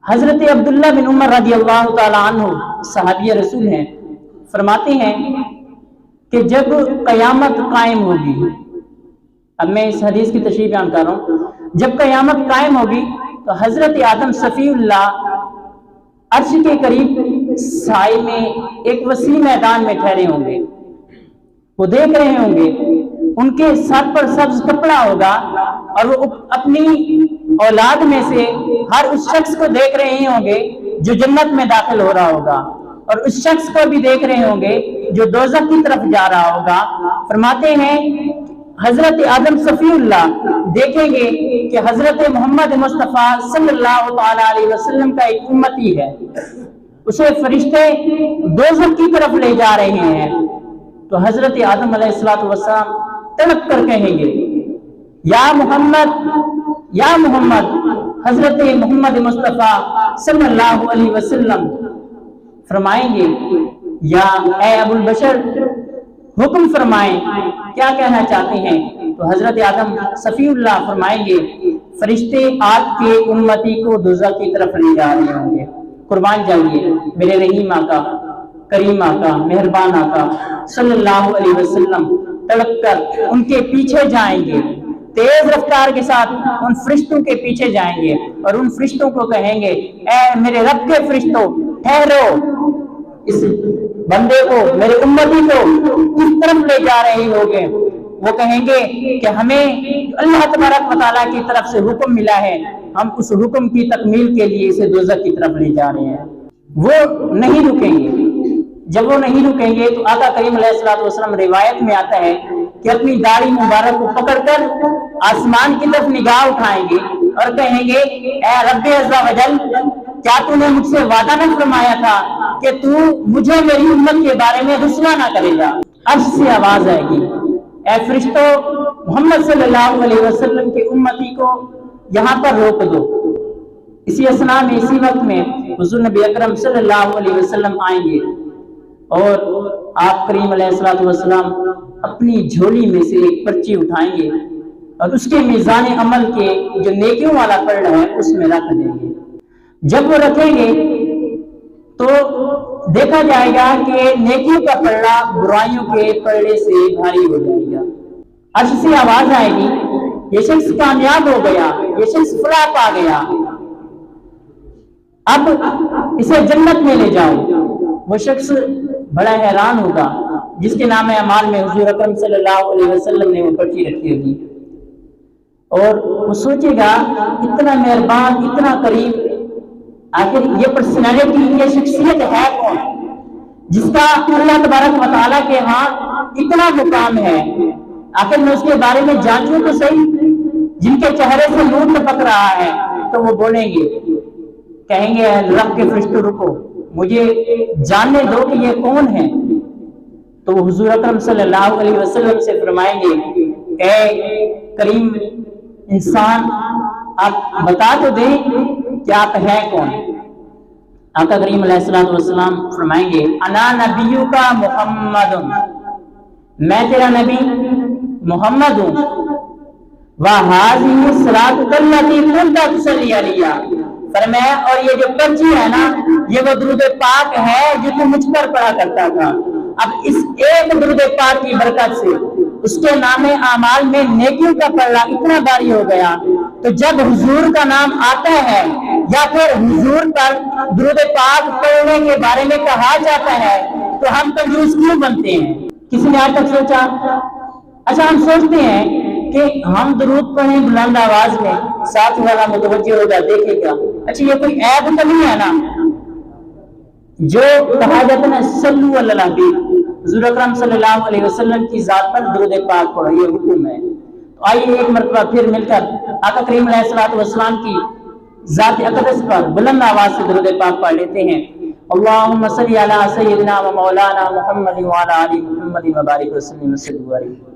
حضرت عبداللہ بن عمر رضی اللہ تعالیٰ عنہ صحابی رسول ہیں، فرماتے ہیں کہ جب قیامت قائم ہوگی، اب میں اس حدیث کی تشریح بیان کر رہا ہوں، جب قیامت قائم ہوگی تو حضرت آدم صفی اللہ عرش کے قریب سائے میں ایک وسیع میدان میں ٹھہرے ہوں گے، وہ دیکھ رہے ہوں گے، ان کے سر پر سبز کپڑا ہوگا اور وہ اپنی اولاد میں سے ہر اس شخص کو دیکھ رہے ہوں گے جو جنت میں داخل ہو رہا ہوگا، اور اس شخص کو بھی دیکھ رہے ہوں گے جو دوزخ کی طرف جا رہا ہوگا۔ فرماتے ہیں حضرت آدم صفی اللہ دیکھیں گے کہ حضرت محمد مصطفیٰ صلی اللہ تعالیٰ علیہ وسلم کا ایک امتی ہے، اسے فرشتے دوزخ کی طرف لے جا رہے ہیں، تو حضرت آدم علیہ السلام تڑپ کر کہیں گے یا محمد یا محمد۔ حضرت محمد مصطفیٰ صلی اللہ علیہ وسلم فرمائیں گے یا اے ابو البشر حکم فرمائیں، کیا کہنا چاہتے ہیں؟ تو حضرت آدم صفی اللہ فرمائیں گے فرشتے آپ کے امتی کو دوزخ کی طرف لے جا رہے ہوں گے۔ قربان جائیے میرے رحیم آقا، کریم آقا، مہربان آقا صلی اللہ علیہ وسلم تڑپ کر ان کے پیچھے جائیں گے، تیز رفتار کے ساتھ ان فرشتوں کے پیچھے جائیں گے اور ان فرشتوں کو کہیں گے اے میرے رب کے فرشتوں ٹھہرو، اس بندے کو، میرے امتی کو کس طرف لے جا رہے ہوگے؟ وہ کہیں گے کہ ہمیں اللہ تبارک و تعالیٰ کی طرف سے حکم ملا ہے، ہم اس حکم کی تکمیل کے لیے اسے دوزخ کی طرف لے جا رہے ہیں۔ وہ نہیں رکیں گے، جب وہ نہیں رکیں گے تو آقا کریم علیہ السلام روایت میں آتا ہے کہ اپنی داڑھی مبارک کو پکڑ کر آسمان کی طرف نگاہ اٹھائیں گے اور کہیں گے اے رب عز و جل، کیا تو نے مجھ سے وعدہ نہ فرمایا تھا کہ تو مجھے میری امت کے بارے میں رسوا نہ کرے گا؟ عرش سے آواز آئے گی اے فرشتوں، محمد صلی اللہ علیہ وسلم کے امتی کو یہاں پر روک دو۔ اسی اسنا میں، اسی وقت میں حضور نبی اکرم صلی اللہ علیہ وسلم آئیں گے اور آپ کریم علیہ السلام اپنی جھولی میں سے ایک پرچی اٹھائیں گے اور اس کے میزان عمل کے جو نیکیوں والا پلڑا ہے اس میں رکھ دیں گے۔ جب وہ رکھیں گے تو دیکھا جائے گا کہ نیکیوں کا پلڑا برائیوں کے پلڑے سے بھاری ہو جائے گا۔ عرش سے آواز آئے گی یہ شخص کامیاب ہو گیا، یہ شخص فلاح پا گیا، اب اسے جنت میں لے جاؤ۔ وہ شخص بڑا حیران ہوگا جس کے نام اعمال میں حضور اکرم صلی اللہ علیہ وسلم نے وہ پرچی رکھی ہوگی، اور وہ سوچے گا اتنا مہربان، اتنا کریم، آخر یہ پرسنالٹی، یہ شخصیت ہے کون جس کا اللہ تبارک و تعالیٰ کے ہاں اتنا مقام ہے؟ آخر میں اس کے بارے میں جانچوں تو صحیح، جن کے چہرے سے نور ٹپک رہا ہے۔ تو وہ بولیں گے، کہیں گے رب کے فرشتوں رکو، مجھے جاننے دو کہ یہ کون ہے۔ تو وہ حضور اکرم صلی اللہ علیہ وسلم سے فرمائیں گے اے کریم انسان، آپ بتا تو دیں کہ آپ ہیں کون؟ آقا کریم علیہ السلام فرمائیں گے انا نبیو کا محمد، میں تیرا نبی محمد ہوں، وَهَذِهِ الصَّلَاةُ الَّتِي كُنتَ تُصَلِّي عَلَيَّ، فرمایا اور یہ جو پرچی ہے نا یہ وہ درود پاک ہے جو تو مجھ پر پڑھا کرتا تھا۔ اب اس ایک درود پاک کی برکت سے اس کے نام اعمال میں نیکیوں کا پلڑا اتنا بھاری ہو گیا، تو جب حضور کا نام آتا ہے یا پھر حضور پر درود پاک پڑھنے کے بارے میں کہا جاتا ہے تو ہم کنجوس کیوں بنتے ہیں؟ کسی نے آج تک سوچا؟ اچھا ہم سوچتے ہیں کہ ہم درود پڑھیں بلند آواز میں، ساتھ والا متوجہ ہوگا، دیکھے گا، اچھا یہ کوئی عیب تو نہیں ہے نا؟ جو کہا جاتا ہے نا صلو علی الحبیب، حضور اکرم صلی اللہ علیہ وسلم کی ذات پر درود پاک پڑھو، یہ حکم ہے۔ تو آئیے ایک مرتبہ پھر مل کر آقا کریم علیہ السلام کی ذات اقدس پر بلند آواز سے درود پاک پڑھ لیتے ہیں۔ اللہم صلی علی سیدنا و مولانا محمد وعلی آل محمد وبارک وسلم وسلم۔